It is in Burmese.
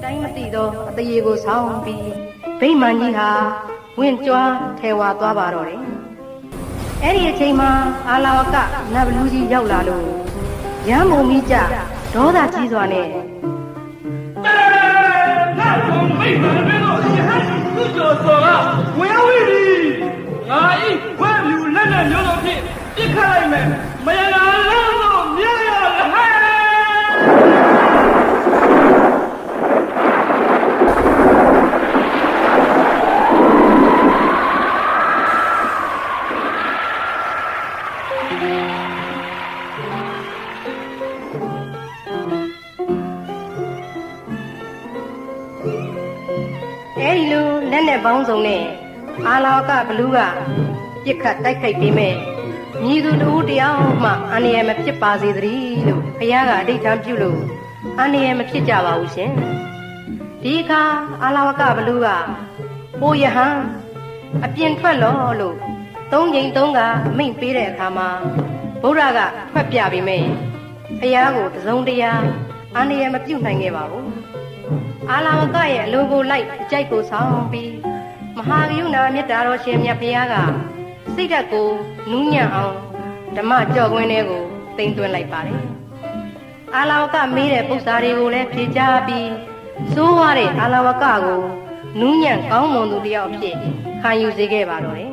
တိုင်းမသိသောအတရေကိုဆောင်းပြီးဗိမာန်ကြီးဟာဝင့်ကြွားထဲဝါသွားပါတော့တယ်အဲ့ဒီအချိန်မှာအာလာဝကနတ်ဘလူးကြီးရောက်လာလို့ရမ်းမုံမိကြဒေါသကြီးစွာနဲ့那从没门没到西汉四角说了，我要为你，俺一万有人的牛肉片，一看来没人让我灭了嗨。အဲ့ဒီလိုလက်နဲ့ပေါင်းစုံနဲ့အာလာဝကဘလူးကပြစ်ခတ်တိုက်ခိုက်ပြီးမဲ့မြည်သူတို့တရားမှအန္တရာယ်မဖြစ်ပါစေသတည်းလို့ဘုရားကအဓိဋ္ဌာန်ပြုလို့အန္တရာယ်မဖြစ်ကြပါဘူးရှင်ဒီအခါအာလာဝကဘလူးကပိုယဟန်အပြင်ထွက်လို့သုံးချိန်သုံးကအမိန့်ပေးတဲ့အခါမှာဗုဒ္ဓကထွက်ပြပြီးမဲ့ဘုရားကိုတစုံတရာအန္တရာယ်မပြုနိုင်ခဲ့ပါဘူးအာလာဝကရဲ့အလိုကိုလိုက်အကြိုက်ကိုဆောင်ပြီးမဟာကရုဏာမေတ္တာတော်ရှင်မြတ်ဘုရားကစိတ်ဓာတ်ကိုနူးညံ့အောင်ဓမ္မကြော့ကွင်းထဲကိုသိမ့်သွင်းလိုက်ပါတယ်အာလာဝကမေးတဲ့ပု္ပ္ပာတွေကိုလည်းဖြေချပြီးစိုးဝါတဲ့အာလာဝကကိုနူးညံ့ကောင်းမွန်သူတယောက်အဖြစ်ခံယူစေခဲ့ပါတော့တယ်